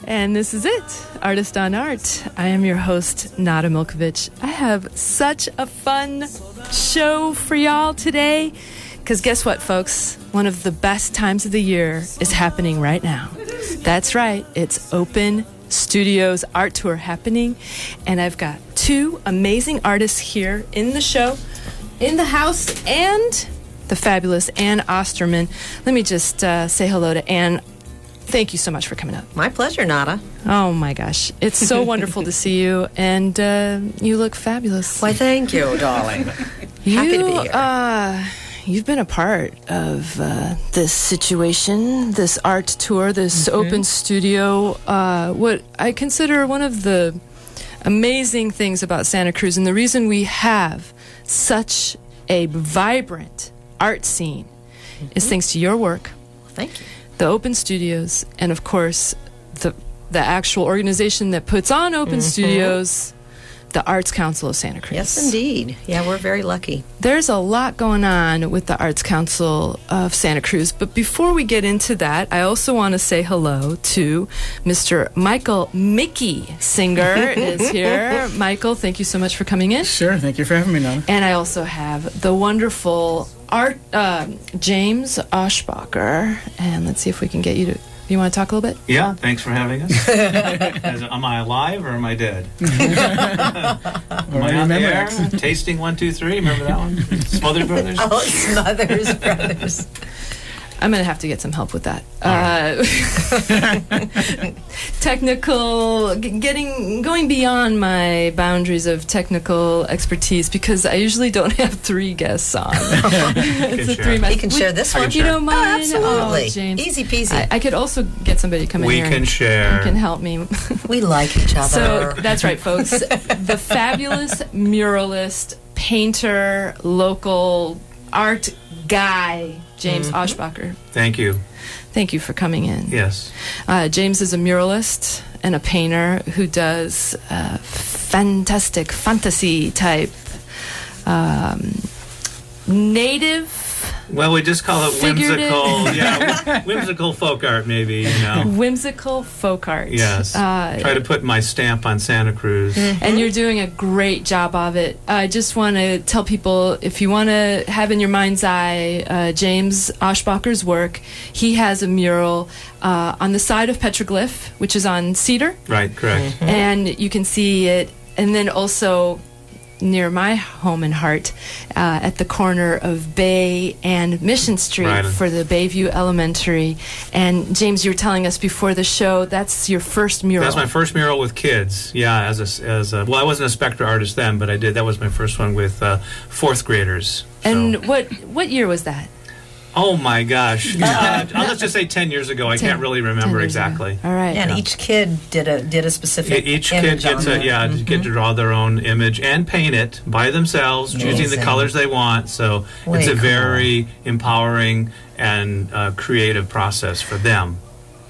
And this is it, Artist on Art. I am your host, Nada Milkovich. I have such a fun show for y'all today, because guess what, folks? One of the best times of the year is happening right now. That's right, it's Open Studios Art Tour happening, and I've got two amazing artists here in the show, in the house, and the fabulous Ann Ostermann. Let me just say hello to Ann. Thank you so much for coming up. My pleasure, Nada. Oh, my gosh. It's so wonderful to see you, and you look fabulous. Why, thank you, darling. Happy to be here. You've been a part of this situation, this art tour, this open studio, what I consider one of the amazing things about Santa Cruz, and the reason we have such a vibrant art scene is thanks to your work. Thank you. The Open Studios, and of course, the actual organization that puts on Open Studios, the Arts Council of Santa Cruz. Yes, indeed. Yeah, we're very lucky. There's a lot going on with the Arts Council of Santa Cruz, but before we get into that, I also want to say hello to Mr. Michael Mickey Singer is here. Michael, thank you so much for coming in. Sure, thank you for having me, Nana. And I also have the wonderful James Aschbacher, and let's see if we can get you to. You want to talk a little bit? Yeah, thanks for having us. Am I alive or am I dead? Am I on the air? Tasting 1, 2, 3. Remember that one? Smothers Brothers. Oh, Smothers Brothers. I'm going to have to get some help with that. Right. Technical, going beyond my boundaries of technical expertise, because I usually don't have three guests on. It's a three-man. You can share this one. You don't mind? Oh, absolutely. Oh, James. Easy peasy. I could also get somebody to come in We here. can share. You can help me. We like each other. So that's right, folks. The fabulous muralist, painter, local art guy, James Aschbacher. Thank you. Thank you for coming in. Yes. James is a muralist and a painter who does fantastic fantasy type native. Well, we just call it whimsical. Yeah, whimsical folk art, maybe. Whimsical folk art. Yes. Try to put my stamp on Santa Cruz. And you're doing a great job of it. I just want to tell people, if you want to have in your mind's eye James Aschbacher's work, he has a mural on the side of Petroglyph, which is on Cedar. Right, correct. And you can see it, and then also near my home and heart, at the corner of Bay and Mission Street, right, for the Bayview Elementary. And James, you were telling us before the show, that's your first mural. That's my first mural with kids. Yeah, well, I wasn't a Spectra artist then, but I did. That was my first one with fourth graders. And what year was that? Oh my gosh! Let's just say 10 years ago. I can't really remember exactly. All right. Yeah, and each kid did a specific. Each kid gets get to draw their own image and paint it by themselves, choosing the colors they want. So it's a very empowering and creative process for them.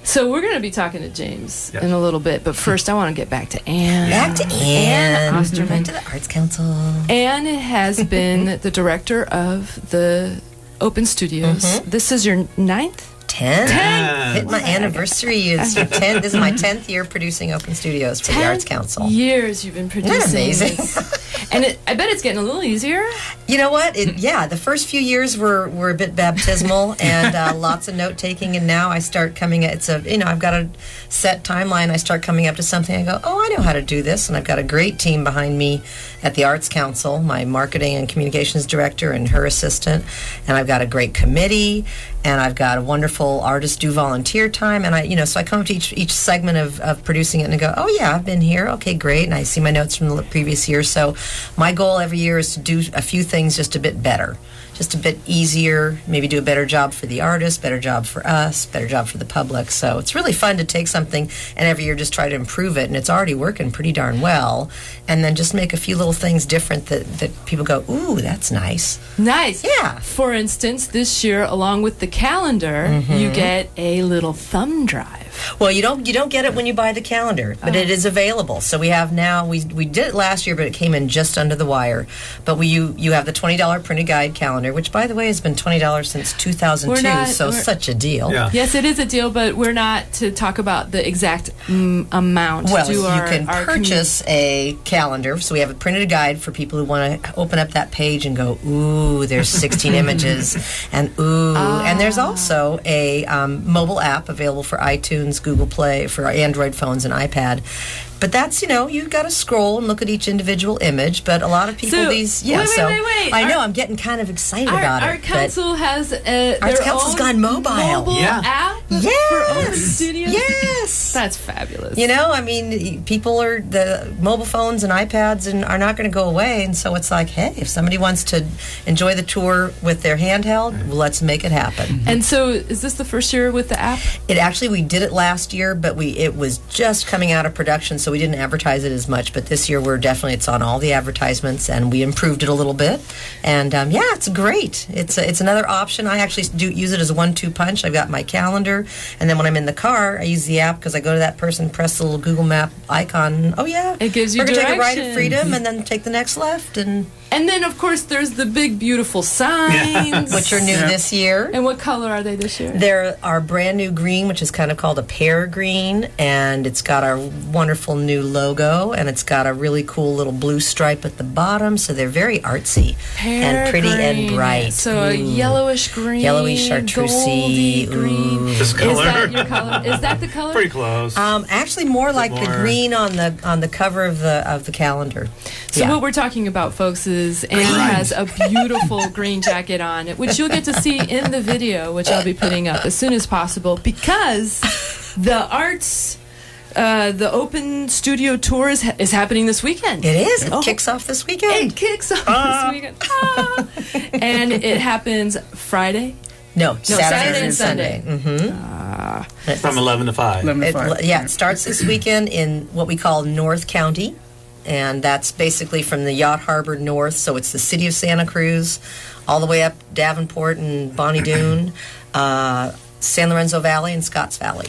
So we're going to be talking to James in a little bit, but first I want to get back to Ann. Back to Ann Ostermann. Back to the Arts Council. Ann has been the director of the Open Studios. This is your 9th? 10th. Hit my anniversary. It's 10th. This is my 10th year producing Open Studios for the Arts Council. Years you've been producing. Isn't that amazing? And I bet it's getting a little easier. You know what? The first few years were a bit baptismal and lots of note taking, and now I start coming. I've got a set timeline. I start coming up to something. I go, oh, I know how to do this, and I've got a great team behind me at the Arts Council. My marketing and communications director and her assistant, and I've got a great committee, and I've got a wonderful artists do volunteer time, and so I come up to each segment of producing it and I go, oh yeah, I've been here, okay, great, and I see my notes from the previous year. So my goal every year is to do a few things just a bit better, just a bit easier, maybe do a better job for the artist, better job for us, better job for the public. So it's really fun to take something and every year just try to improve it, and it's already working pretty darn well, and then just make a few little things different that people go, ooh, that's nice. Nice. Yeah. For instance, this year, along with the calendar, you get a little thumb drive. Well, you don't get it when you buy the calendar, but it is available. So we have now. We did it last year, but it came in just under the wire. But you have the $20 printed guide calendar, which by the way has been $20 since 2002. So such a deal. Yeah. Yes, it is a deal, but we're not to talk about the exact amount. Well, you can purchase a calendar. So we have a printed guide for people who want to open up that page and go, ooh, there's 16 images, and and there's also a mobile app available for iTunes, Google Play, for Android phones and iPad. But that's, you've got to scroll and look at each individual image. But a lot of people, wait. I know, I'm getting kind of excited about it. Our council has Arts Council's gone mobile app for Open Studios? Yes. That's fabulous. People the mobile phones and iPads are not going to go away. And so it's like, hey, if somebody wants to enjoy the tour with their handheld, let's make it happen. And so is this the first year with the app? We did it last year, but it was just coming out of production, so we didn't advertise it as much. But this year it's on all the advertisements, and we improved it a little bit. And it's great. It's another option. I actually do use it as a 1-2 punch. I've got my calendar, and then when I'm in the car, I use the app because I go to that person, press the little Google Map icon. Oh yeah, it gives you we're gonna directions. take a right at Freedom, and then take the next left, and then of course there's the big beautiful signs, which are new this year. And what color are they this year? They're our brand new green, which is kind of called a pear green, and it's got our wonderful new logo, and it's got a really cool little blue stripe at the bottom, so they're very artsy and pretty green. And bright. So a yellowish green, yellowish chartreusey green. This color. Is that your color? Is that the color? Pretty close. Actually, more like the green on the cover of the calendar. So what we're talking about, folks, is Ann has a beautiful green jacket on, which you'll get to see in the video, which I'll be putting up as soon as possible, because the arts. The Open Studio Tour is happening this weekend. It is. It kicks off this weekend. It kicks off this weekend. And it happens Friday? No, Saturday and Sunday. Mm-hmm. From 11 to 5. 11 to 5. It starts this weekend in what we call North County. And that's basically from the Yacht Harbor north. So it's the city of Santa Cruz, all the way up Davenport and Bonnie Doon, San Lorenzo Valley, and Scotts Valley.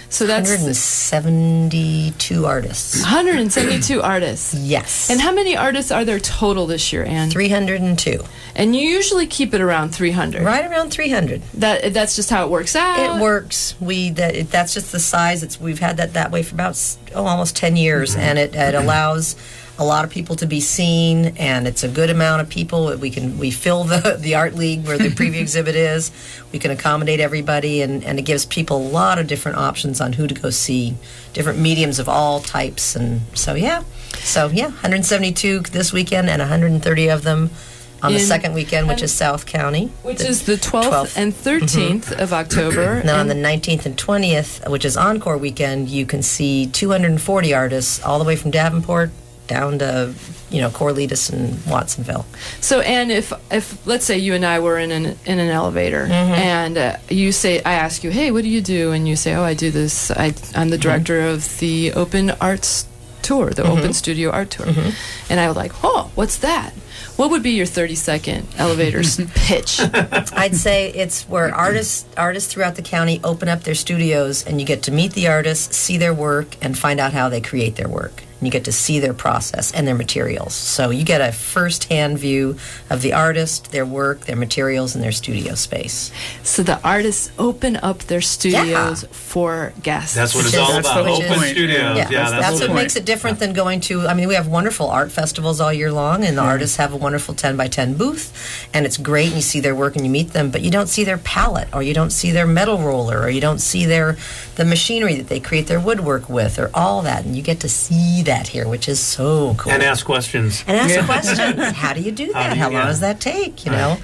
So that's 172 artists. 172 artists. Yes. And how many artists are there total this year, Ann? 302. And you usually keep it around 300. Right around 300. That's just how it works out. It works. That's just the size. We've had that way for about almost 10 years, and it allows a lot of people to be seen, and it's a good amount of people. We fill the art league where the preview exhibit is. We can accommodate everybody, and it gives people a lot of different options on who to go see, different mediums of all types, and so 172 this weekend, and 130 of them on the second weekend, which is South County. Which is the 12th and 13th of October. Now on the 19th and 20th, which is Encore weekend, you can see 240 artists all the way from Davenport down to Corlitas and Watsonville. So, Ann, if let's say you and I were in an elevator, and I ask you, hey, what do you do? And you say, oh, I do this. I'm the director of the Open Arts Tour, the Open Studio Art Tour. And I was like, oh, what's that? What would be your 30-second elevator's pitch? I'd say it's where artists throughout the county open up their studios, and you get to meet the artists, see their work, and find out how they create their work. And you get to see their process and their materials. So you get a first-hand view of the artist, their work, their materials, and their studio space. So the artists open up their studios for guests. That's what it's all about. Open studios. Yeah, that's what makes it different than going to. We have wonderful art festivals all year long, and the artists have a wonderful 10x10 booth, and it's great, and you see their work and you meet them, but you don't see their palette, or you don't see their metal roller, or you don't see the machinery that they create their woodwork with, or all that, and you get to see that here, which is so cool. And ask questions. Questions. How do you do that? How long does that take? Now,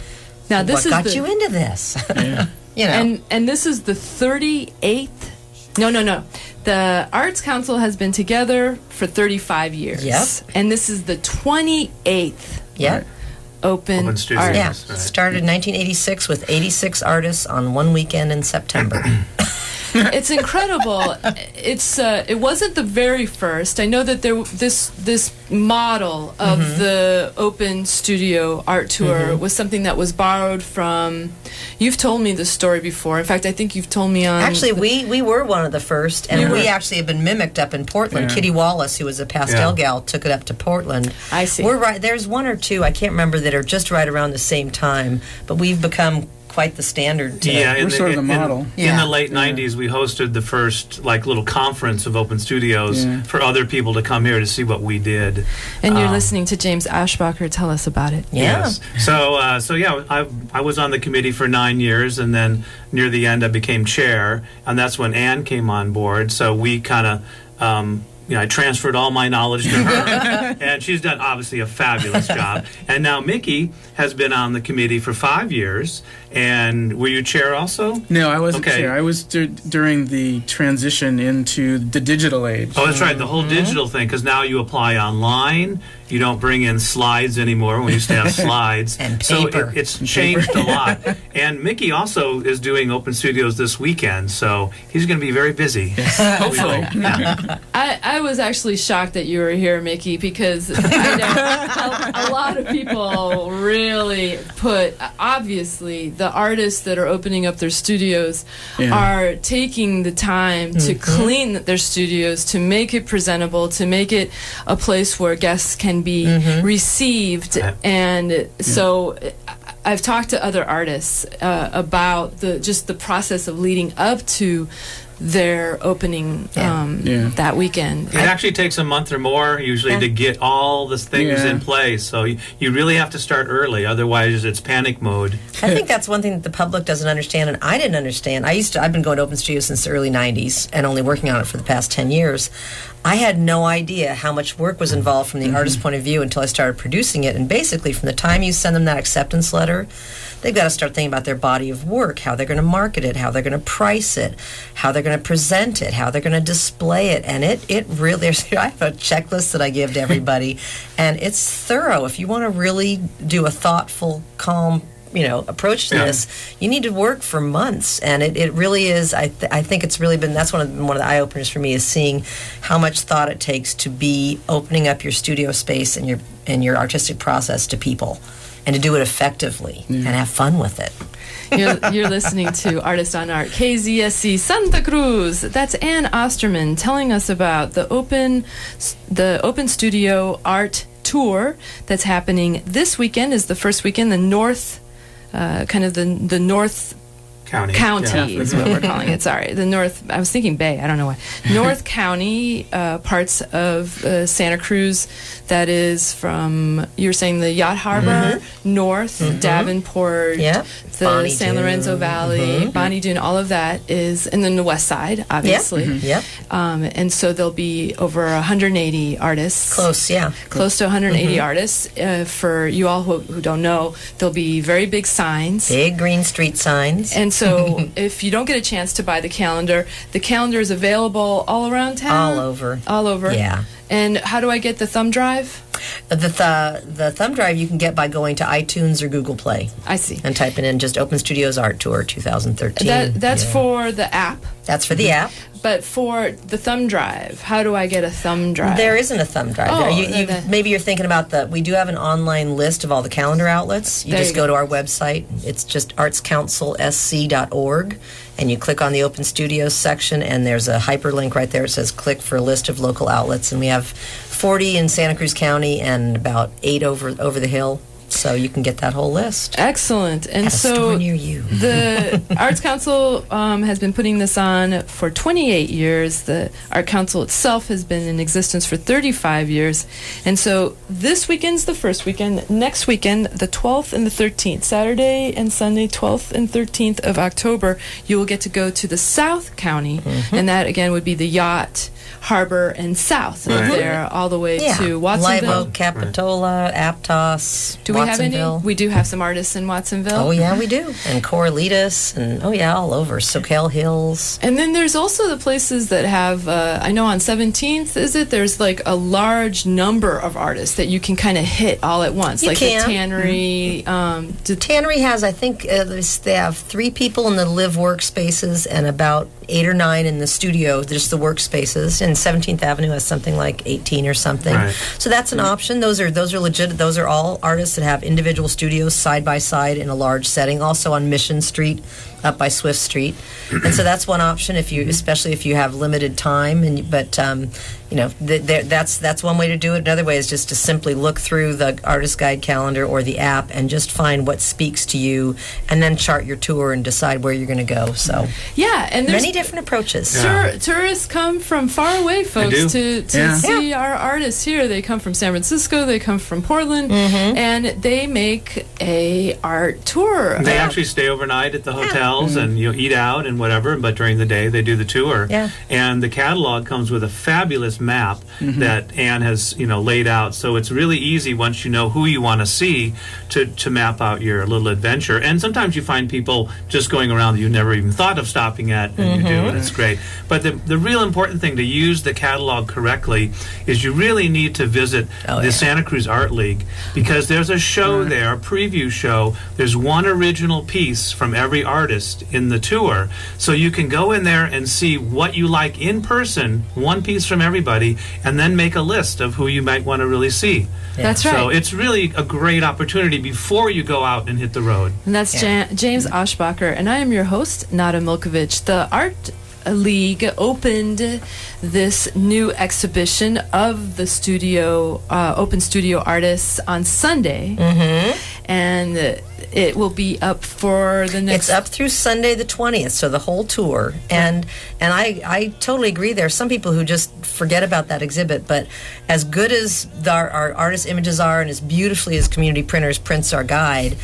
this what got you into this? And this is the 38th. No. The Arts Council has been together for 35 years. Yep. And this is the 28th. Yep. Open Studios. Yeah. Started in 1986 with 86 artists on one weekend in September. It's incredible. It wasn't the very first. I know that this model of the Open Studio Art Tour was something that was borrowed from. You've told me the story before. In fact, I think you've told me on. Actually, we were one of the first, and we actually have been mimicked up in Portland. Yeah. Kitty Wallace, who was a pastel gal, took it up to Portland. I see. We're right. There's one or two, I can't remember, that are just right around the same time, but we've become quite the standard today. We're sort of the model. In the late 90s, we hosted the first little conference of open studios for other people to come here to see what we did. And you're listening to James Aschbacher tell us about it. Yeah. Yes. So I was on the committee for 9 years, and then near the end I became chair, and that's when Ann came on board. So we kind of I transferred all my knowledge to her, and she's done obviously a fabulous job. And now Mickey has been on the committee for 5 years. And were you chair also? No, I wasn't chair. I was during the transition into the digital age. Oh, that's right, the whole digital thing, because now you apply online. You don't bring in slides anymore. We used to have slides. And paper. So it's changed a lot. And Mickey also is doing Open Studios this weekend, so he's going to be very busy. Hopefully. I was actually shocked that you were here, Mickey, because I know a lot of people really put, obviously, the artists that are opening up their studios are taking the time to clean their studios, to make it presentable, to make it a place where guests can be received. And so I've talked to other artists about the process of leading up to their opening that weekend. It actually takes a month or more usually to get all the things in place. So you really have to start early, otherwise it's panic mode. I think that's one thing that the public doesn't understand, and I didn't understand. I've been going to Open Studio since the early 90s and only working on it for the past 10 years. I had no idea how much work was involved from the artist's point of view until I started producing it. And basically, from the time you send them that acceptance letter, they've got to start thinking about their body of work, how they're going to market it, how they're going to price it, how they're going to present it, how they're going to display it. And it really, I have a checklist that I give to everybody, and it's thorough. If you want to really do a thoughtful, calm, approach to this, you need to work for months, and it really is. I think it's really been, that's one of the eye-openers for me, is seeing how much thought it takes to be opening up your studio space and your artistic process to people, and to do it effectively and have fun with it. You're listening to Artist on Art, KZSC Santa Cruz. That's Ann Ostermann telling us about the Open Studio Art Tour that's happening this weekend. Is the first weekend, the North County is what we're calling it. Sorry, the North. I was thinking Bay. I don't know why. North County parts of Santa Cruz. That is from, you're saying, the Yacht Harbor, North, Davenport, the Bonnie San Doon. Lorenzo Valley, Bonnie Doon. All of that is, and then the West Side, obviously. And so there'll be over 180 artists. Close to 180 artists. For you all who don't know, there'll be very big signs. Big green street signs. And so if you don't get a chance to buy the calendar is available all around town? All over. Yeah. And how do I get the thumb drive? The thumb drive you can get by going to iTunes or Google Play. I see. And typing in just Open Studios Art Tour 2013. That's for the app. That's for the app. But for the thumb drive, how do I get a thumb drive? There isn't a thumb drive. Maybe you're thinking about we do have an online list of all the calendar outlets. You just go to our website. It's just artscouncilsc.org, and you click on the Open Studios section, and there's a hyperlink right there. It says click for a list of local outlets, and we have 40 in Santa Cruz County and about 8 over the hill. So you can get that whole list. Excellent. And at a store near you. The Arts Council has been putting this on for 28 years. The Art Council itself has been in existence for 35 years. And so this weekend's the first weekend. Next weekend, the 12th and the 13th, Saturday and Sunday, 12th and 13th of October, you will get to go to the South County. And that, again, would be the Yacht Harbor and south of there, all the way to Watsonville. Live Oak, Capitola, Aptos, Do we have any? Watsonville. We do have some artists in Watsonville. Oh, yeah, we do. And Corralitos, and all over. Soquel Hills. And then there's also the places that have, I know on 17th, there's like a large number of artists that you can kind of hit all at once. The Tannery. Tannery has, I think, they have 3 people in the live workspaces and about 8 or 9 in the studio, just the workspaces. And 17th Avenue has something like 18 or something. Right. So that's an option. Those are legit. Those are all artists that have individual studios side by side in a large setting. Also on Mission Street, up by Swift Street. And so that's one option, especially if you have limited time. That's one way to do it. Another way is just to simply look through the artist guide calendar or the app and just find what speaks to you, and then chart your tour and decide where you're going to go. So and there's many different approaches. Tourists come from far away, folks, to see our artists here. They come from San Francisco, they come from Portland, and they make a art tour. They actually stay overnight at the hotels and eat out and whatever, but during the day they do the tour. Yeah. And the catalog comes with a fabulous map that Ann has laid out, so it's really easy once you know who you want to see to map out your little adventure. And sometimes you find people just going around that you never even thought of stopping at, and you do, and it's great. But the real important thing to use the catalog correctly is you really need to visit the Santa Cruz Art League, because there's a show there, a preview show. There's one original piece from every artist in the tour, so you can go in there and see what you like in person, one piece from everybody, and then make a list of who you might want to really see. That's right. So it's really a great opportunity before you go out and hit the road. And that's James Aschbacher, and I am your host, Nada Milkovich. The Art League opened this new exhibition of the open studio artists on Sunday, and it will be up for the next... It's up through Sunday the 20th, so the whole tour. And I totally agree. There are some people who just forget about that exhibit, but as good as our artist images are, and as beautifully as Community Printers prints our guide,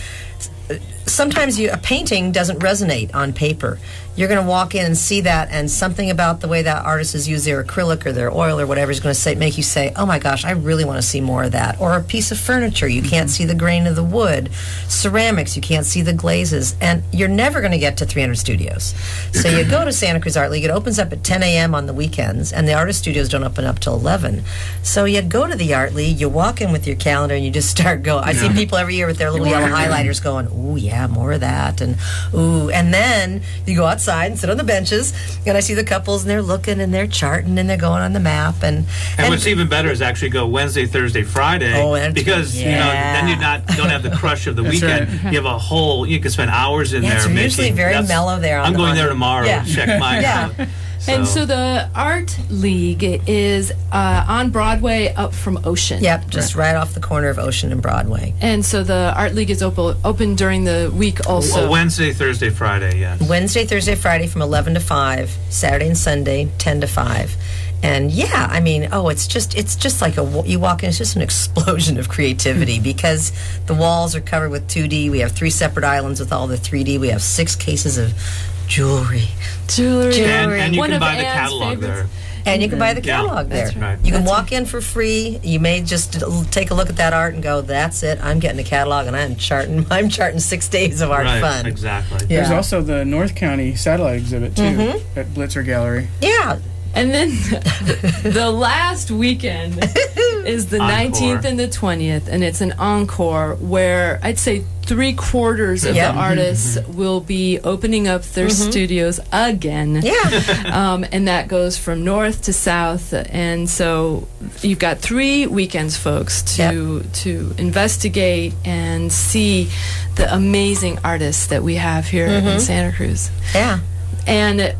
sometimes a painting doesn't resonate on paper. You're going to walk in and see that, and something about the way that artist has used their acrylic or their oil or whatever is going to make you say, oh my gosh, I really want to see more of that. Or a piece of furniture, you can't see the grain of the wood. Ceramics, you can't see the glazes. And you're never going to get to 300 studios. So you go to Santa Cruz Art League. It opens up at 10 a.m. on the weekends, and the artist studios don't open up till 11. So you go to the Art League, you walk in with your calendar, and you just start going. I see people every year with their little yellow highlighters going, ooh, yeah, more of that. And ooh, and then you go outside and sit on the benches, and I see the couples, and they're looking and they're charting and they're going on the map. And what's even better is actually go Wednesday, Thursday, Friday, because then you don't have the crush of the weekend. Right. You have you can spend hours in there. It's usually very mellow there. I'm going there tomorrow to check mine out. And so the Art League is on Broadway up from Ocean. Yep, just right off the corner of Ocean and Broadway. And so the Art League is open during the week also. Wednesday, Thursday, Friday, yes. Wednesday, Thursday, Friday from 11 to 5. Saturday and Sunday, 10 to 5. And it's just like you walk in, it's just an explosion of creativity, because the walls are covered with 2D. We have 3 separate islands with all the 3D. We have 6 cases of jewelry. And you can buy the catalog there. And you can buy the catalog there. Right. You can walk in for free. You may just take a look at that art and go, that's it. I'm getting a catalog, and I'm charting 6 days of art fun. Exactly. Yeah. There's also the North County satellite exhibit, too, at Blitzer Gallery. Yeah. And then the last weekend is the 19th and the 20th, and it's an encore where I'd say 3/4 of the artists will be opening up their studios again. Yeah. And that goes from north to south. And so you've got 3 weekends, folks, to investigate and see the amazing artists that we have here in Santa Cruz. Yeah. And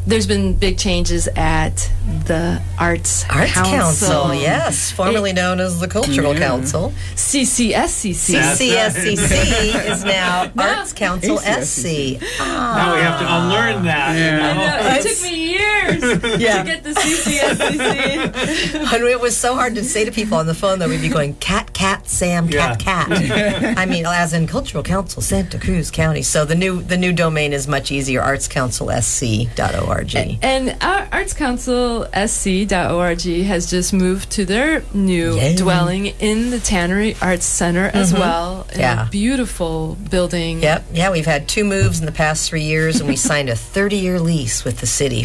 there's been big changes at the Arts Council. Yes, formerly known as the Cultural Council. CCSCC. CCSCC is now Arts Council SC. Now we have to unlearn that. It took me years years to get the CCSCC. And it was so hard to say to people on the phone that we'd be going, cat, cat, Sam, cat, cat. I mean, as in Cultural Council, Santa Cruz County. So the new domain is much easier, artscouncilsc.org. And artscouncilsc.org has just moved to their new dwelling in the Tannery Arts Center as well. In a beautiful building. Yep. Yeah, we've had 2 moves in the past 3 years, and we signed a 30-year lease with the city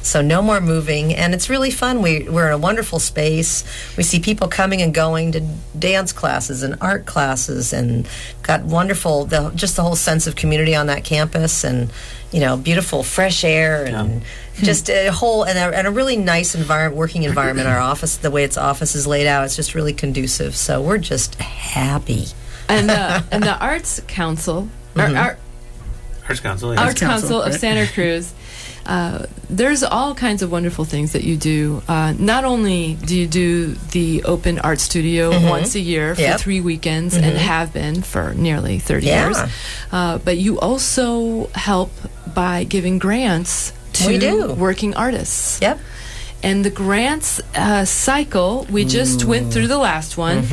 so no more moving, and it's really fun. We're in a wonderful space. We see people coming and going to dance classes and art classes, and got wonderful, just the whole sense of community on that campus, and beautiful fresh air, and just a whole and a really nice working environment. Our office, the way its office is laid out, it's just really conducive. So we're just happy. And the Arts Council, Arts Council, Arts Council of Santa Cruz. There's all kinds of wonderful things that you do. Not only do you do the open art studio once a year for 3 weekends, and have been for nearly 30 years, but you also help by giving grants to working artists. Yep. And the grants cycle, we just went through the last one.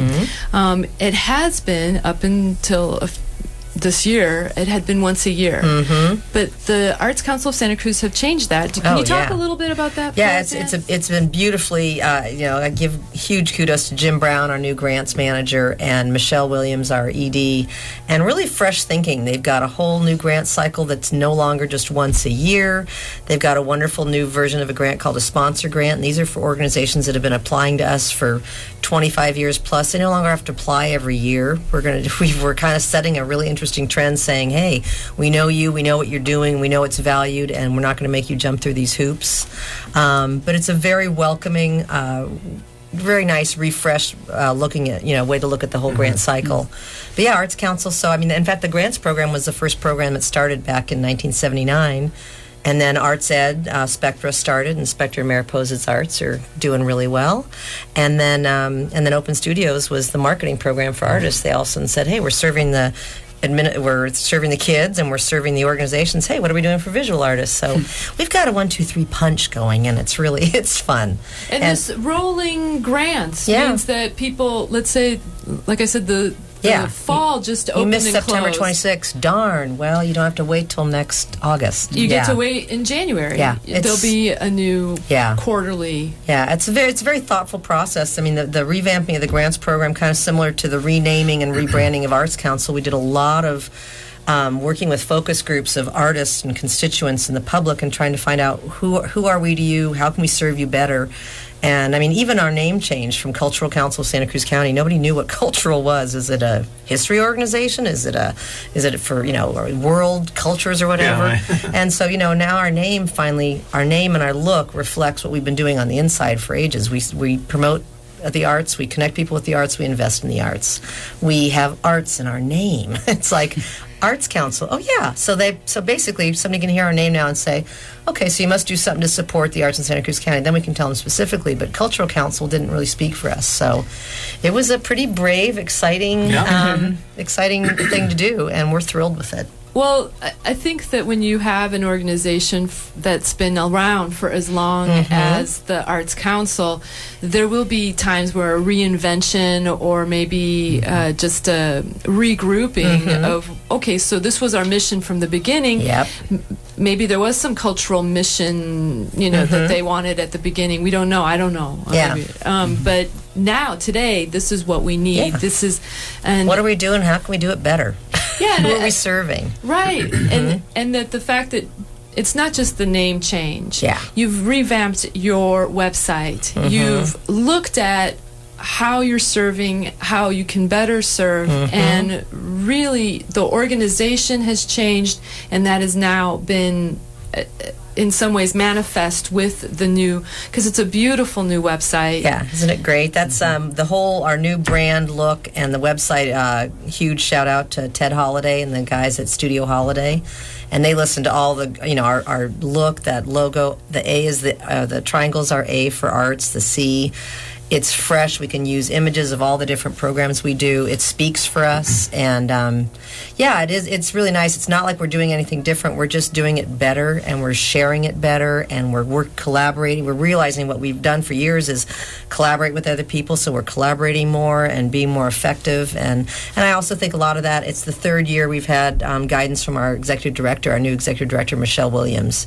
It has been up until this year, it had been once a year. But the Arts Council of Santa Cruz have changed that. Can you talk a little bit about that? Yeah, it's been beautifully, I give huge kudos to Jim Brown, our new grants manager, and Michelle Williams, our ED, and really fresh thinking. They've got a whole new grant cycle that's no longer just once a year. They've got a wonderful new version of a grant called a sponsor grant, and these are for organizations that have been applying to us for 25 years plus. They no longer have to apply every year. We're kind of setting a really interesting trend, saying, hey, we know you, we know what you're doing, we know it's valued, and we're not going to make you jump through these hoops. But it's a very welcoming, very nice, refresh looking at, way to look at the whole grant cycle. But yeah, Arts Council, so in fact, the grants program was the first program that started back in 1979. And then Arts Ed, Spectra started, and Spectra and Mariposa's Arts are doing really well. And then Open Studios was the marketing program for artists. They all of a sudden said, hey, we're serving the kids, and we're serving the organizations. Hey, what are we doing for visual artists? So we've got a 1, 2, 3 punch going, and it's fun. And this rolling grants means that people, let's say, like I said, the fall just opened and closed. You missed September 26th. Darn. Well, you don't have to wait till next August. You get to wait in January. Yeah. There'll be a new quarterly. Yeah, it's a very thoughtful process. I mean, the revamping of the grants program, kind of similar to the renaming and rebranding of Arts Council. We did a lot of working with focus groups of artists and constituents and the public, and trying to find out who are we to you, how can we serve you better. And I mean, even our name changed from Cultural Council of Santa Cruz County. Nobody knew what cultural was. Is it a history organization? Is it for world cultures or whatever? Yeah, right. And so now our name and our look reflects what we've been doing on the inside for ages. We promote the arts, we connect people with the arts, we invest in the arts. We have arts in our name. It's like Arts Council. Oh yeah. So basically somebody can hear our name now and say, okay, so you must do something to support the arts in Santa Cruz County. Then we can tell them specifically, but Cultural Council didn't really speak for us. So it was a pretty brave, exciting exciting thing to do, and we're thrilled with it. Well, I think that when you have an organization that's been around for as long as the Arts Council, there will be times where a reinvention or maybe just a regrouping of, okay, so this was our mission from the beginning. Yep. Maybe there was some cultural mission, that they wanted at the beginning. We don't know. I don't know. Yeah. But now, today, this is what we need. Yeah. This is, and what are we doing? How can we do it better? Yeah, who are we serving? Right, and that the fact that it's not just the name change. Yeah. You've revamped your website. You've looked at how you're serving, how you can better serve, and really the organization has changed, and that has now been in some ways manifest with the new, because it's a beautiful new website. Yeah, isn't it great? That's our new brand look and the website. Huge shout out to Ted Holiday and the guys at Studio Holiday, and they listen to all the our look, that logo. The A is the triangles are A for arts, the C. it's fresh. We can use images of all the different programs we do. It speaks for us, and it is. It's really nice. It's not like we're doing anything different. We're just doing it better, and we're sharing it better, and we're collaborating. We're realizing what we've done for years is collaborate with other people. So we're collaborating more and being more effective. And I also think a lot of that. It's the third year we've had guidance from our executive director, our new executive director, Michelle Williams.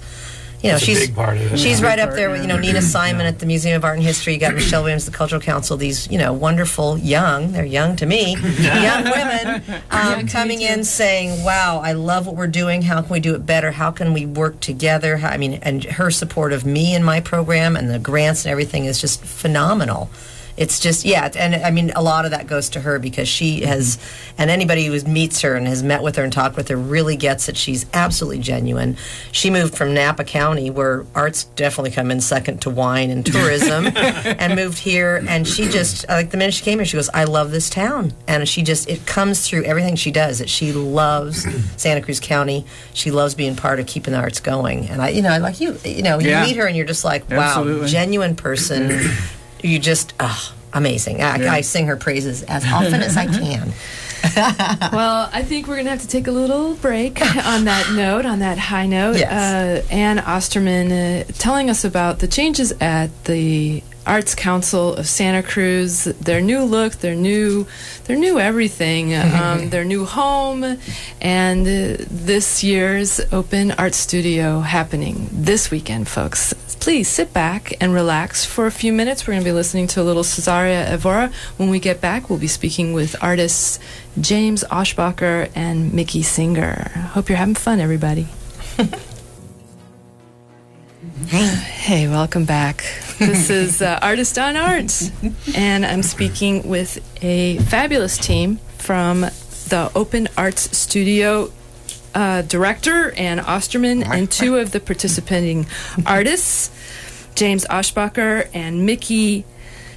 That's a big part of it. She's right up there with, Nina Simon at the Museum of Art and History. You got Michelle Williams, the Cultural Council. These, wonderful they're young to me, young women coming in saying, wow, I love what we're doing. How can we do it better? How can we work together? And her support of me and my program and the grants and everything is just phenomenal. It's just, and I mean, a lot of that goes to her because she has, and anybody who meets her and has met with her and talked with her really gets it. She's absolutely genuine. She moved from Napa County, where arts definitely come in second to wine and tourism, and moved here. And she just, like the minute she came here, she goes, I love this town. And it comes through everything she does, that she loves Santa Cruz County. She loves being part of keeping the arts going. And you meet her and you're just like, wow, absolutely. Genuine person. You just, amazing. I sing her praises as often as I can. Well, I think we're going to have to take a little break on that note, on that high note. Yes. Ann Ostermann telling us about the changes at the Arts Council of Santa Cruz, their new look, their new everything, their new home, and this year's Open Art Studio happening this weekend, folks. Please sit back and relax for a few minutes. We're going to be listening to a little Cesaria Evora. When we get back, we'll be speaking with artists James Aschbacher and Mickey Singer. Hope you're having fun, everybody. Hey, welcome back. This is Artist on Art, and I'm speaking with a fabulous team from the Open Arts Studio director, Ann Ostermann, and two of the participating artists, James Aschbacher and Mickey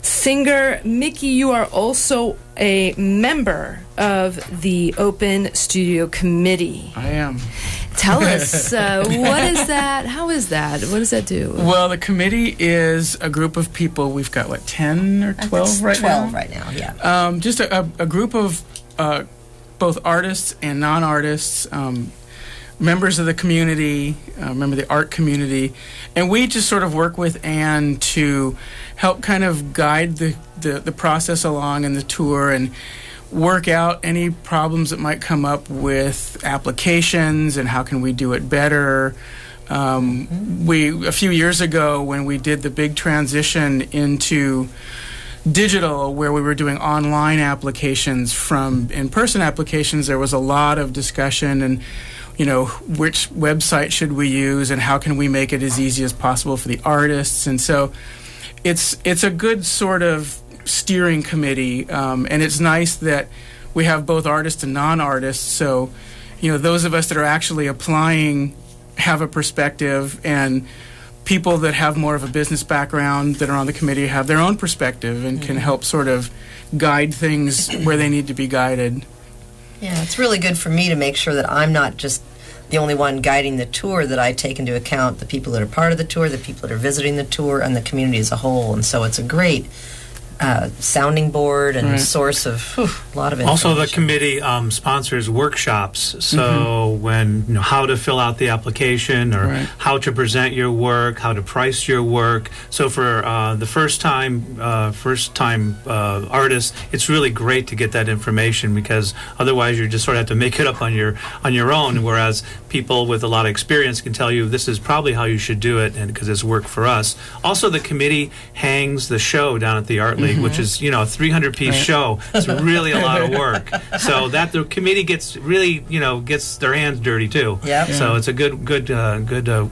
Singer. Mickey, you are also a member of the Open Studio Committee. I am. Tell us, what is that? How is that? What does that do? Well, the committee is a group of people. We've got, 10 or 12 right now? 12 right now, yeah. Just a group of both artists and non-artists, members of the community, member of the art community, and we just sort of work with Ann to help kind of guide the process along in the tour and work out any problems that might come up with applications and how can we do it better. A few years ago when we did the big transition into digital, where we were doing online applications from in-person applications, there was a lot of discussion and which website should we use and how can we make it as easy as possible for the artists. And so it's a good sort of steering committee, and it's nice that we have both artists and non-artists, so those of us that are actually applying have a perspective, and people that have more of a business background that are on the committee have their own perspective and can help sort of guide things where they need to be guided. Yeah, it's really good for me to make sure that I'm not just the only one guiding the tour, that I take into account the people that are part of the tour, the people that are visiting the tour, and the community as a whole. And so it's a great sounding board and source of a lot of information. Also, the committee sponsors workshops, so when how to fill out the application or how to present your work, how to price your work. So for the first time artists, it's really great to get that information, because otherwise you just sort of have to make it up on your own. Whereas people with a lot of experience can tell you this is probably how you should do it, and because it's worked for us. Also, the committee hangs the show down at the Art League, which is a 300-piece show. It's really a lot of work. So that the committee gets really gets their hands dirty too. Yep. So it's a good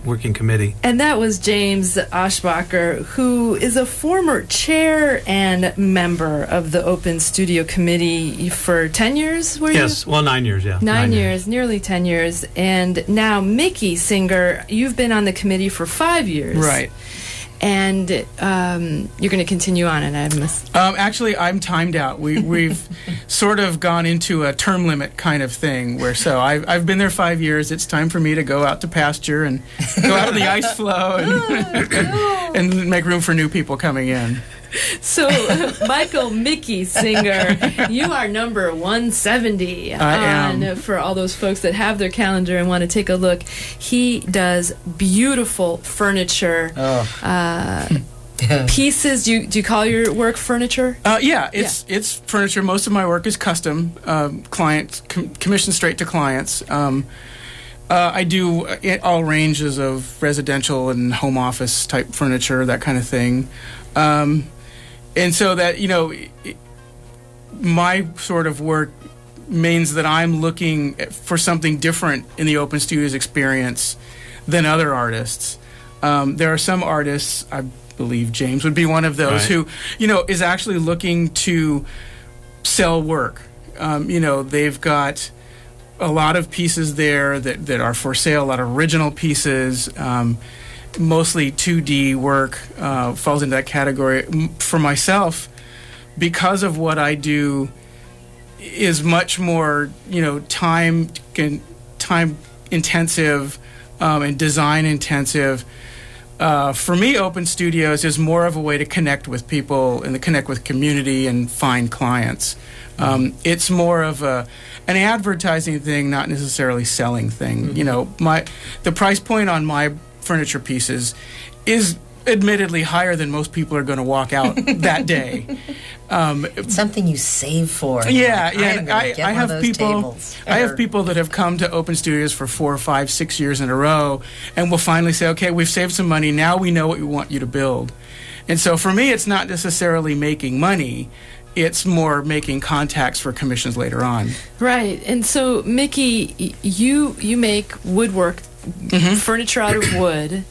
working committee. And that was James Aschbacher, who is a former chair and member of the Open Studio Committee for 10 years, were you? Yes, well, 9 years, yeah. 9 years, nearly 10 years. And now Mickey Singer, you've been on the committee for 5 years. Right. And you're going to continue on, and actually, I'm timed out. We've sort of gone into a term limit kind of thing, where I've been there 5 years. It's time for me to go out to pasture and go out of the ice flow and make room for new people coming in. So, Michael Mickey Singer, you are number 170 for all those folks that have their calendar and want to take a look. He does beautiful furniture. Pieces. Do you call your work furniture? It's furniture. Most of my work is custom, commissioned straight to clients. I do all ranges of residential and home office type furniture, that kind of thing. And so that, my sort of work means that I'm looking for something different in the Open Studios experience than other artists. There are some artists, I believe James would be one of those, who, is actually looking to sell work. They've got a lot of pieces there that are for sale, a lot of original pieces, mostly 2D work falls into that category. For myself, because of what I do is much more, time intensive and design intensive. For me, Open Studios is more of a way to connect with people and to connect with community and find clients. It's more of an advertising thing, not necessarily selling thing. The price point on my furniture pieces is admittedly higher than most people are going to walk out that day. It's something you save for. I have people that have come to Open Studios for 4, 5, 6 years in a row and will finally say, okay, we've saved some money, now we know what we want you to build. And so for me, it's not necessarily making money, it's more making contacts for commissions later on. Right. And so, Mickey, you make woodwork, furniture out of wood.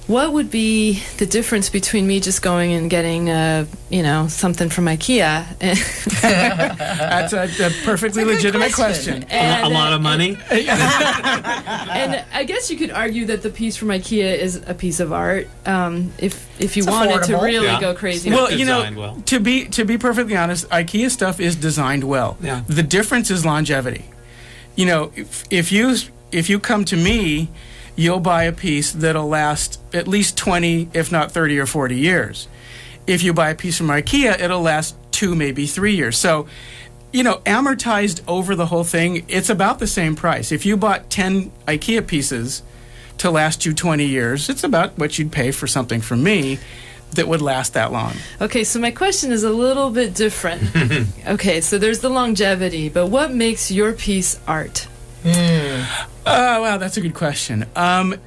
What would be the difference between me just going and getting, something from IKEA? That's a perfectly legitimate question. And, a lot of money? And I guess you could argue that the piece from IKEA is a piece of art, if you it's wanted affordable. to really go crazy. Well, to be perfectly honest, IKEA stuff is designed well. Yeah. The difference is longevity. If you come to me, you'll buy a piece that'll last at least 20, if not 30 or 40 years. If you buy a piece from IKEA, it'll last 2, maybe 3 years. So, amortized over the whole thing, it's about the same price. If you bought 10 IKEA pieces to last you 20 years, it's about what you'd pay for something from me that would last that long. Okay, so my question is a little bit different. Okay, so there's the longevity, but what makes your piece art? Wow, that's a good question. Art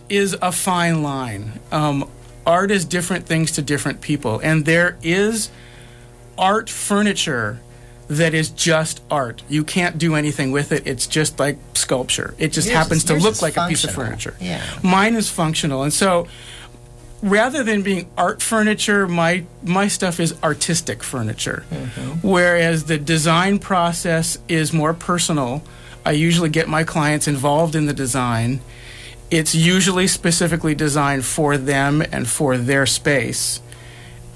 is a fine line. Art is different things to different people, and there is art furniture that is just art. You can't do anything with it. It's just like sculpture. It just happens to look like a piece of furniture. Yeah. Mine is functional, and so rather than being art furniture, my stuff is artistic furniture. Whereas the design process is more personal. I usually get my clients involved in the design. It's usually specifically designed for them and for their space.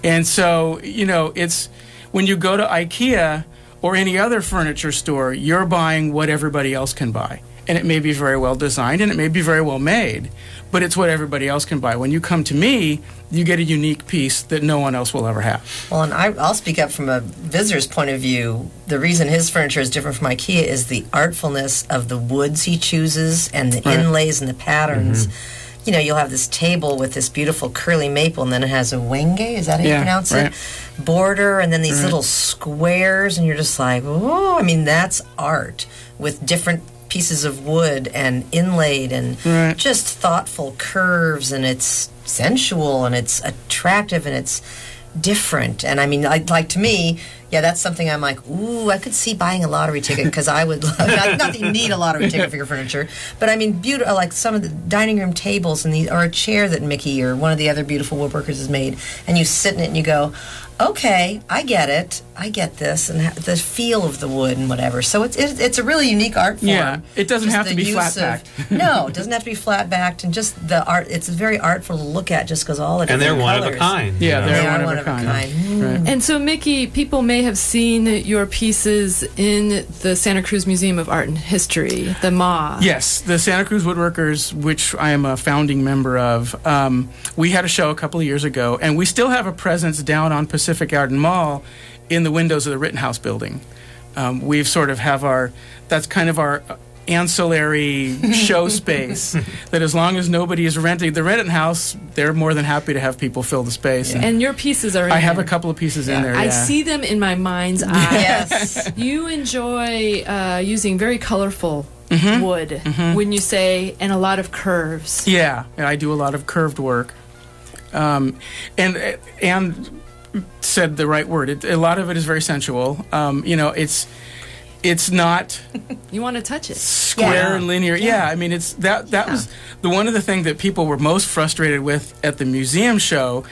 And so, it's when you go to IKEA or any other furniture store, you're buying what everybody else can buy. And it may be very well designed and it may be very well made, but it's what everybody else can buy. When you come to me, you get a unique piece that no one else will ever have. Well, and I'll speak up from a visitor's point of view. The reason his furniture is different from IKEA is the artfulness of the woods he chooses and the inlays and the patterns. You'll have this table with this beautiful curly maple, and then it has a wenge, is that how you pronounce it? Border, and then these little squares, and you're just like, oh, that's art with different pieces of wood and inlaid and just thoughtful curves, and it's sensual and it's attractive and it's different. And like to me, that's something I'm like, ooh, I could see buying a lottery ticket because I would love, not that you need a lottery ticket for your furniture, but beautiful, like some of the dining room tables and or a chair that Mickey or one of the other beautiful woodworkers has made, and you sit in it and you go, okay, I get it. I get this, and the feel of the wood and whatever. So it's a really unique art form. Yeah, it doesn't Just have to the be use flat-backed. No, it doesn't have to be flat-backed, and just the art. It's very artful to look at, just because all the And they're different one colors. of a kind. Yeah, They they're are one of a kind. Right. And so, Mickey, people may have seen your pieces in the Santa Cruz Museum of Art and History, the MA. Yes, the Santa Cruz Woodworkers, which I am a founding member of, we had a show a couple of years ago, and we still have a presence down on Pacific Garden Mall in the windows of the Rittenhouse building. We've sort of have that's kind of our ancillary show space that as long as nobody is renting the Rittenhouse, they're more than happy to have people fill the space. Yeah. And your pieces are in I have there. a couple of pieces in there, I yeah. see them in my mind's eye. Yes. You enjoy using very colorful wood, when you say, and a lot of curves. Yeah, and I do a lot of curved work. And said the right word. A lot of it is very sensual. It's not You want to touch it. square Yeah. and linear. Yeah, I mean it's that was the one of the things that people were most frustrated with at the museum show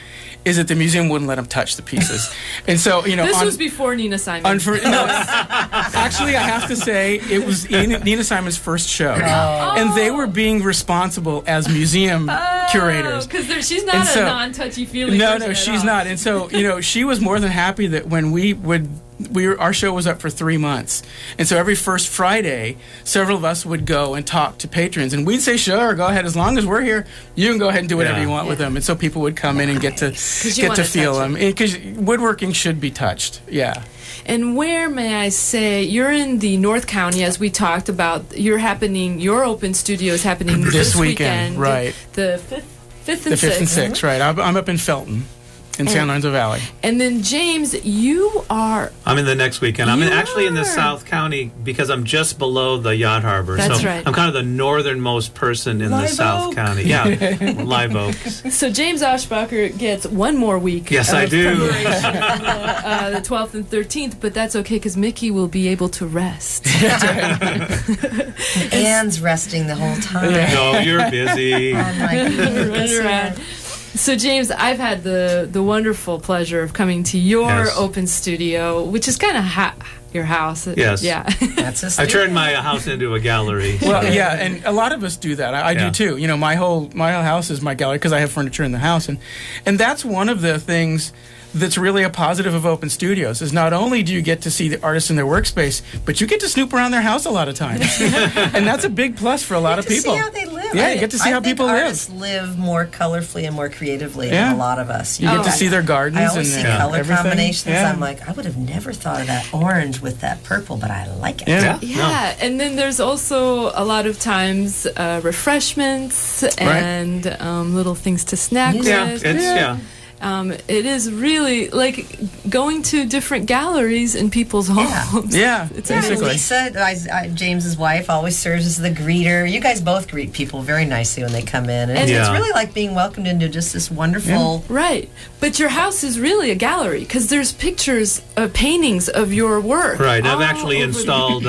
is that the museum wouldn't let them touch the pieces. And so, This was before Nina Simon. Actually, I have to say it was Nina Simon's first show, and they were being responsible as museum curators. Because she's not And a so- non-touchy-feely No, person at she's all. not. And so, she was more than happy that when our show was up for 3 months. And so every first Friday, several of us would go and talk to patrons. And we'd say, sure, go ahead. As long as we're here, you can go ahead and do whatever you want with them. And so people would come in and get to 'Cause you wanna feel touch them. Because woodworking should be touched. Yeah. And where, may I say, you're in the North County, as we talked about. Your open studio is happening this weekend, right. The 5th and The 5th and 6th. 6th, right. I'm up in Felton, in San Lorenzo Valley. And then, James, you are... I'm in the next weekend. I'm You actually in the are. South County because I'm just below the yacht harbor. That's so right. I'm kind of the northernmost person in the Live South Oak. County. Yeah, Live Oak. So James Aschbacher gets one more week Yes, of I do. preparation on the 12th and 13th, but that's okay because Mickey will be able to rest. Ann's resting the whole time. No, you're busy. I'm like, Run around. So, James, I've had the wonderful pleasure of coming to your Yes. open studio, which is kind of your house. Yes. Yeah. that's a I studio. turned my house into a gallery. Well, yeah, and a lot of us do that. I Yeah. do too. My whole house is my gallery because I have furniture in the house, and that's one of the things that's really a positive of open studios is not only do you get to see the artists in their workspace, but you get to snoop around their house a lot of times, and that's a big plus for a lot of To people. see how they live. Yeah, you get to see I how think people live. artists live more colorfully and more creatively Yeah. than a lot of us. You get to see their gardens I always see and color everything. combinations. Yeah. I'm like, I would have never thought of that orange with that purple, but I like it. Yeah. Yeah, and then there's also a lot of times refreshments and little things to snack Yeah, with. it's It is really like going to different galleries in people's homes. Yeah, It's Yeah, and basically. Lisa, James's wife, always serves as the greeter. You guys both greet people very nicely when they come in. And it's Yeah. really like being welcomed into just this wonderful... Right, but your house is really a gallery because there's pictures, paintings of your work. Right. I've all actually over the- installed,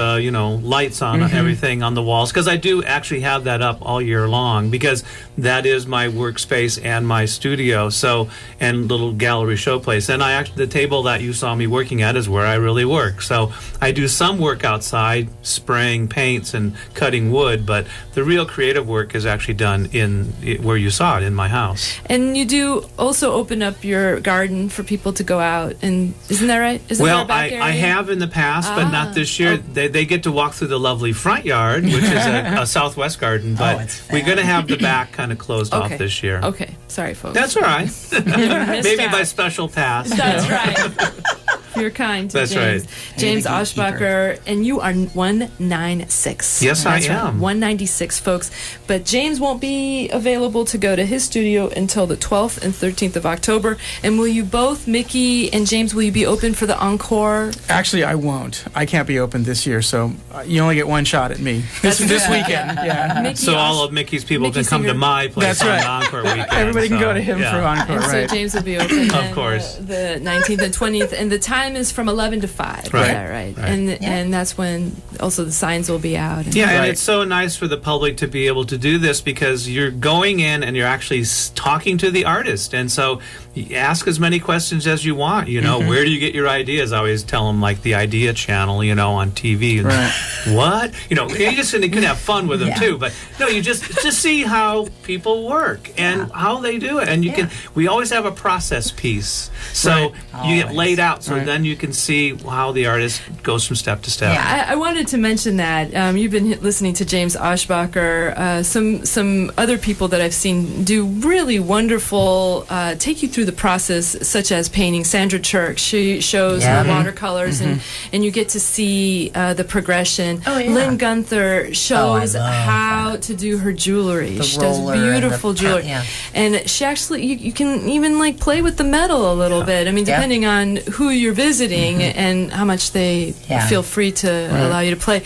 lights on everything on the walls because I do actually have that up all year long because that is my workspace and my studio. So, and little gallery showplace. And the table that you saw me working at is where I really work. So I do some work outside, spraying paints and cutting wood, but the real creative work is actually done where you saw it in my house. And you do also open up your garden for people to go out, and isn't that right? Isn't there a Well, back area? I have in the past, but not this year. They get to walk through the lovely front yard, which is a southwest garden, but it's we're going to have the back kind of closed Okay. off this year. Okay, sorry, folks. That's all right. Missed Maybe out. by special pass. That's right. You're kind to That's James. right. James Hey, the Aschbacher, and you are 196. Yes, I That's right, am. 196, folks. But James won't be available to go to his studio until the 12th and 13th of October. And will you both, Mickey and James, will you be open for the encore? Actually, I won't. I can't be open this year, so you only get one shot at me this weekend. Yeah. Mickey So all of Mickey's people Mickey can come Singer. to my place That's on right. Encore weekend. Everybody can so, go to him yeah. for encore, And so right? James will be open Of course. the 19th and 20th. And the time time is from 11 to 5. Right. Yeah, right. And that's when also the signs will be out. And it's so nice for the public to be able to do this because you're going in and you're actually talking to the artist. And so you ask as many questions as you want. You know, where do you get your ideas? I always tell them, like, the idea channel, you know, on TV. And what? You know, you just can have fun with them, too. But, no, you just see how people work and how they do it. And you can, we always have a process piece. So you get laid out so then you can see how the artist goes from step to step. Yeah, I wanted to mention that. You've been listening to James Aschbacher. Some other people that I've seen do really wonderful, take you through the process, such as painting. Sandra Chirk, she shows her watercolors, and you get to see the progression. Lynn Gunther shows how to do her jewelry. She does beautiful jewelry. And she actually, you can even like play with the metal a little bit. I mean, depending on who you're visiting and how much they feel free to allow you to play.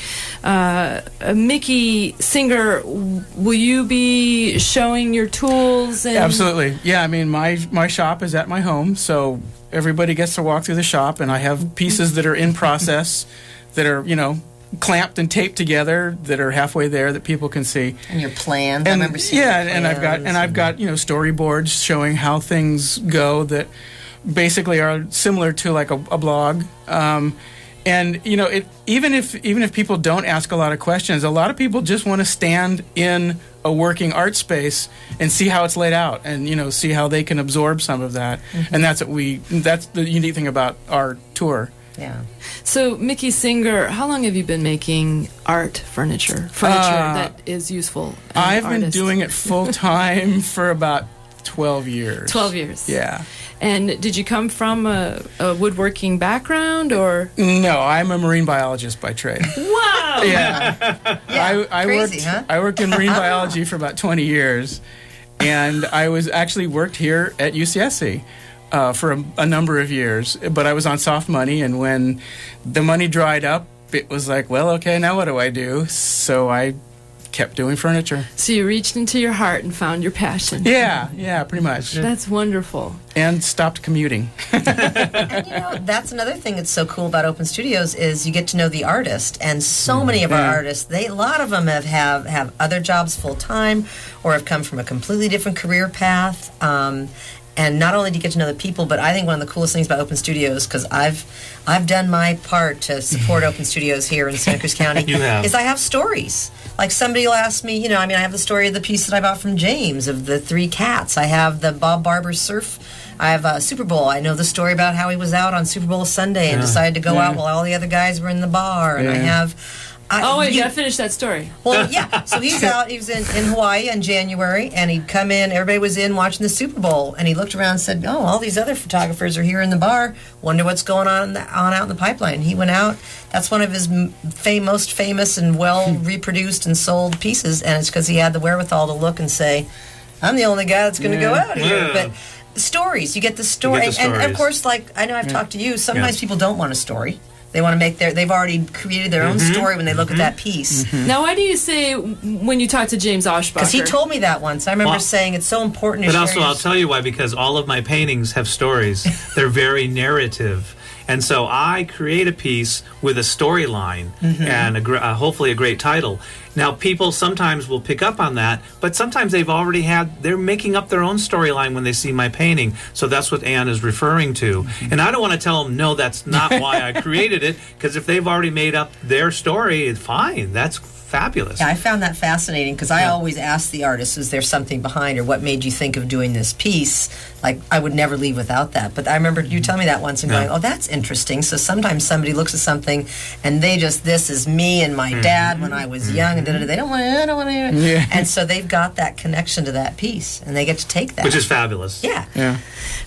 Mickey Singer, will you be showing your tools? And Absolutely. Yeah, I mean, my shop is at my home, so everybody gets to walk through the shop, and I have pieces that are in process that are, you know, clamped and taped together that are halfway there that people can see. And your plans. And, I remember seeing your and I've got you know, storyboards showing how things go that basically are similar to like a blog. And you know, even if people don't ask a lot of questions, a lot of people just want to stand in a working art space and see how it's laid out, and you know, see how they can absorb some of that. And that's the unique thing about our tour. Yeah. So, Mickey Singer, how long have you been making art furniture that is useful? I've been doing it full time for about 12 years. 12 years. Yeah. And did you come from a woodworking background, or? No, I'm a marine biologist by trade. Wow! Yeah. I worked in marine biology for about 20 years, and I worked here at UCSC. For a number of years, but I was on soft money, and when the money dried up, it was like, well, okay, now what do I do? So I kept doing furniture. So you reached into your heart and found your passion. Yeah, pretty much. That's wonderful. And stopped commuting. And you know, that's another thing that's so cool about Open Studios is you get to know the artist. And so many of our artists, a lot of them have other jobs full time, or have come from a completely different career path. And not only do you get to know the people, but I think one of the coolest things about Open Studios, because I've done my part to support Open Studios here in Santa Cruz County, is I have stories. Like somebody will ask me, you know, I mean, I have the story of the piece that I bought from James of the 3 cats. I have the Bob Barber surf. I have Super Bowl. I know the story about how he was out on Super Bowl Sunday and decided to go out while all the other guys were in the bar. And I have... you gotta finish that story. Well, yeah. So he was in Hawaii in January, and he'd come in, everybody was in watching the Super Bowl, and he looked around and said, oh, all these other photographers are here in the bar, wonder what's going on out in the pipeline. He went out, that's one of his most famous and well reproduced and sold pieces, and it's because he had the wherewithal to look and say, I'm the only guy that's going to go out here. But stories, you get the story. And of course, like, I know I've talked to you, sometimes people don't want a story. They want to make they've already created their own story when they look at that piece. Now, why do you say, when you talk to James Aschbacher? Because he told me that once. I remember saying it's so important to But share also, I'll tell you why, because all of my paintings have stories. They're very narrative. And so I create a piece with a storyline and hopefully a great title. Now, people sometimes will pick up on that, but sometimes they're making up their own storyline when they see my painting. So that's what Ann is referring to. And I don't want to tell them, no, that's not why I created it, because if they've already made up their story, it's fine. That's fabulous. Yeah, I found that fascinating because I always ask the artist, is there something behind, or what made you think of doing this piece? Like, I would never leave without that. But I remember you telling me that once and going, oh, that's interesting. So sometimes somebody looks at something and they just, this is me and my dad when I was young, and they don't want to, Yeah. And so they've got that connection to that piece, and they get to take that. Which is fabulous. Yeah.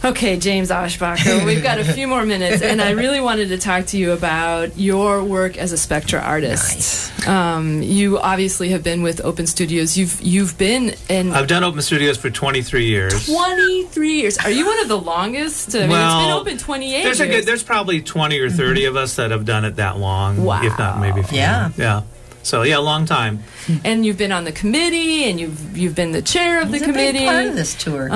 Okay, James Aschbacher, we've got a few more minutes, and I really wanted to talk to you about your work as a Spectra artist. Nice. You obviously have been with Open Studios. You've been in... I've done Open Studios for 23 years. 23 years. Are you one of the longest? I mean, it's been open 28 years. There's probably 20 or 30 of us that have done it that long. Wow. If not, maybe 50. Yeah. Yeah. So yeah, a long time. And you've been on the committee, and you've been the chair of the committee. He's a big part of this tour.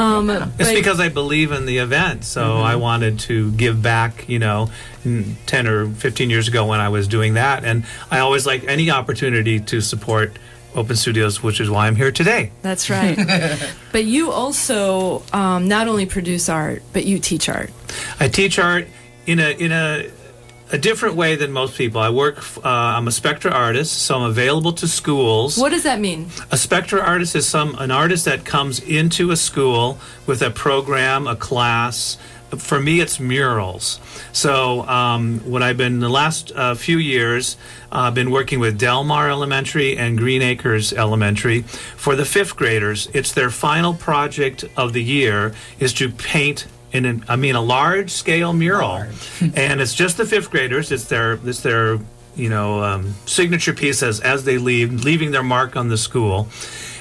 It's because I believe in the event, so I wanted to give back, 10 or 15 years ago when I was doing that, and I always like any opportunity to support Open Studios, which is why I'm here today. That's right. But you also not only produce art, but you teach art. I teach art in a different way than most people. I'm a Spectra artist, so I'm available to schools. What does that mean? A Spectra artist is an artist that comes into a school with a program, a class. For me, it's murals. So what I've been the last few years, I've been working with Delmar Elementary and Green Acres Elementary. For the 5th graders, it's their final project of the year is to paint a large-scale mural, and it's just the 5th graders. It's their signature piece as they leaving their mark on the school.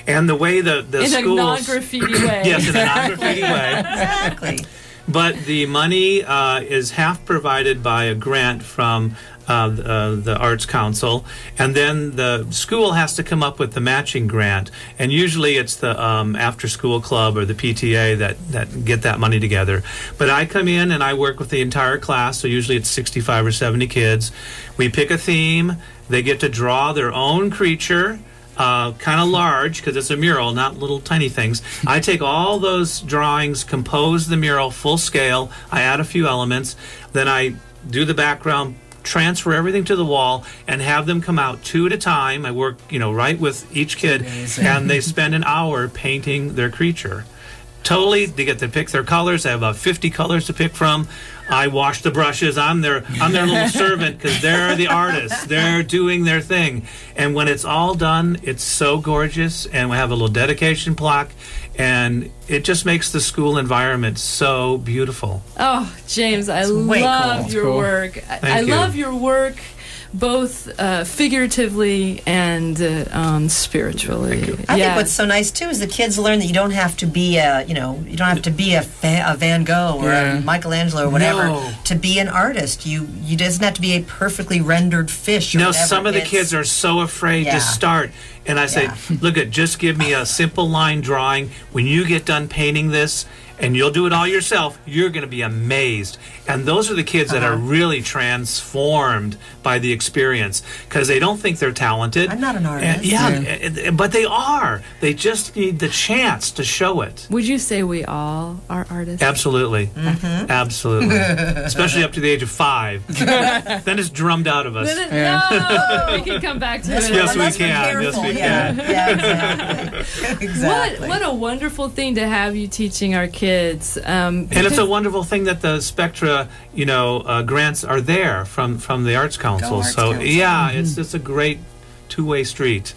And the way the schools... In a non-graffiti way. Yes, in a non-graffiti way. Exactly. But the money is half provided by a grant from the Arts Council, and then the school has to come up with the matching grant. And usually it's the after-school club or the PTA that get that money together. But I come in and I work with the entire class, so usually it's 65 or 70 kids. We pick a theme. They get to draw their own creature. Kind of large, because it's a mural, not little tiny things. I take all those drawings, compose the mural full scale, I add a few elements, then I do the background, transfer everything to the wall, and have them come out 2 at a time. I work, right with each kid, and they spend an hour painting their creature. Totally, they get to pick their colors. I have about 50 colors to pick from. I wash the brushes. I'm their little servant because they're the artists. They're doing their thing. And when it's all done, it's so gorgeous. And we have a little dedication plaque. And it just makes the school environment so beautiful. Oh, James, I love your work. I love your work both figuratively and spiritually. I think what's so nice too is the kids learn that you don't have to be a Van Gogh or a Michelangelo or whatever to be an artist. You doesn't have to be a perfectly rendered fish. Or whatever. Some of the kids are so afraid to start. And I say, look, just give me a simple line drawing. When you get done painting this, and you'll do it all yourself, you're going to be amazed. And those are the kids that are really transformed by the experience because they don't think they're talented. I'm not an artist. But they are. They just need the chance to show it. Would you say we all are artists? Absolutely. Mm-hmm. Absolutely. Especially up to the age of 5. Then it's drummed out of us. No! We can come back to it. Yes, we can. Yes, we can. Yeah, exactly. What a wonderful thing to have you teaching our kids. And it's a wonderful thing that the Spectra, grants are there from the Arts Council. It's just a great two-way street.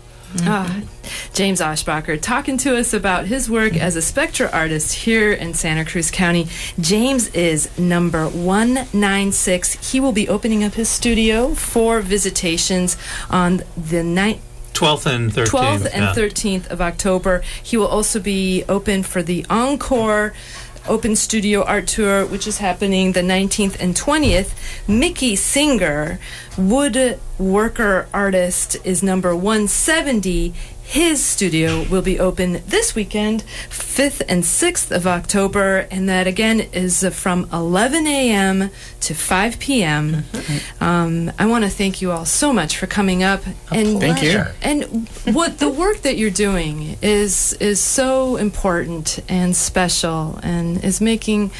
James Aschbacher talking to us about his work as a Spectra artist here in Santa Cruz County. James is number 196. He will be opening up his studio for visitations on the 12th and 13th of October. He will also be open for the Encore Open Studio Art Tour, which is happening the 19th and 20th. Mickey Singer, woodworker artist, is number 170. His studio will be open this weekend, 5th and 6th of October, and that again is from 11 a.m. to 5 p.m. I want to thank you all so much for coming up. Thank you. And what the work that you're doing is so important and special, and is making.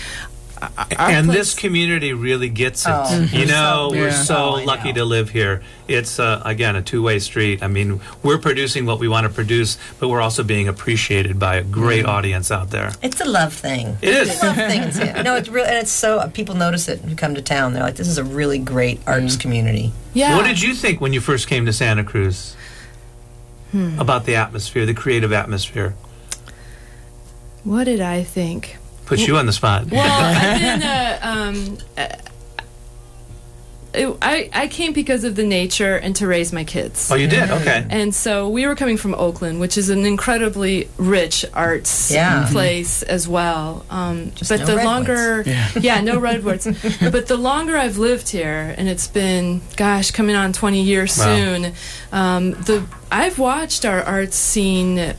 And this community really gets it. We're so lucky to live here. It's, again, a two-way street. I mean, we're producing what we want to produce, but we're also being appreciated by a great audience out there. It's a love thing. It is. It's a love thing. It's real, and it's so, people notice it who come to town. They're like, this is a really great arts community. Yeah. What did you think when you first came to Santa Cruz about the atmosphere, the creative atmosphere? What did I think? Put you on the spot. Well, I've been I came because of the nature and to raise my kids. Oh, you did? Okay. And so we were coming from Oakland, which is an incredibly rich arts place as well. Just but no the redwoods. longer, no redwoods. But the longer I've lived here, and it's been, coming on 20 years soon, I've watched our art scene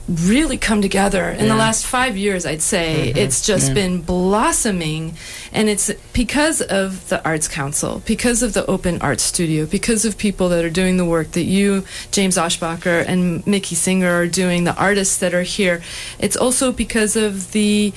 really come together in the last 5 years. I'd say it's just been blossoming, and it's because of the Arts Council, because of the Open Art Studio, because of people that are doing the work that you, James Aschbacher, and Mickey Singer are doing, the artists that are here. It's also because of the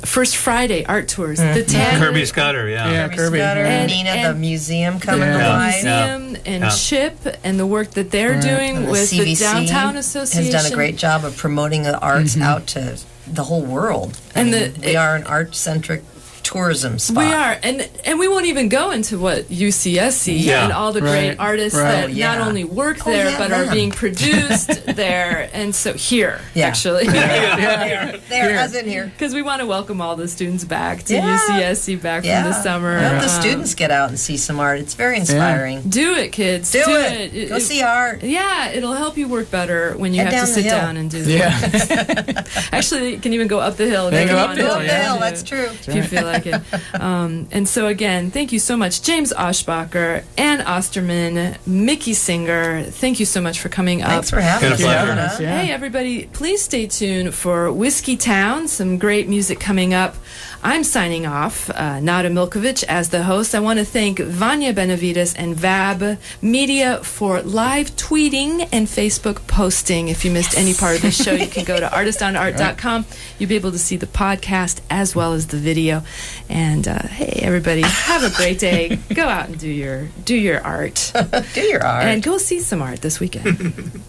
First Friday art tours, the Kirby Scudder, Kirby, Scudder, and Nina, the museum coming the alive. museum and Chip and the work that they're doing And with the CVC Downtown Association has done a great job of promoting the arts out to the whole world. And we are an art-centric tourism spot. We are, and we won't even go into what UCSC and all the great artists that not only work there but are being produced there, and so here actually, there as in here, because we want to welcome all the students back to UCSC back from the summer. I hope the students get out and see some art. It's very inspiring. Do it, kids. Do it. Go see art. Yeah, it'll help you work better when you have to sit down and do that. Actually, you can even go up the hill. Go up the hill. That's true. If you feel like it. And so again, thank you so much, James Aschbacher, Ann Ostermann, Mickey Singer. Thank you so much for coming up. Thanks for having us. Hey, everybody, please stay tuned for Whiskey Town, some great music coming up. I'm signing off, Nada Milkovich as the host. I want to thank Vanya Benavides and VAB Media for live tweeting and Facebook posting. If you missed any part of this show, you can go to artistonart.com. You'll be able to see the podcast as well as the video. And hey, everybody, have a great day. Go out and do your art. Do your art. And go see some art this weekend.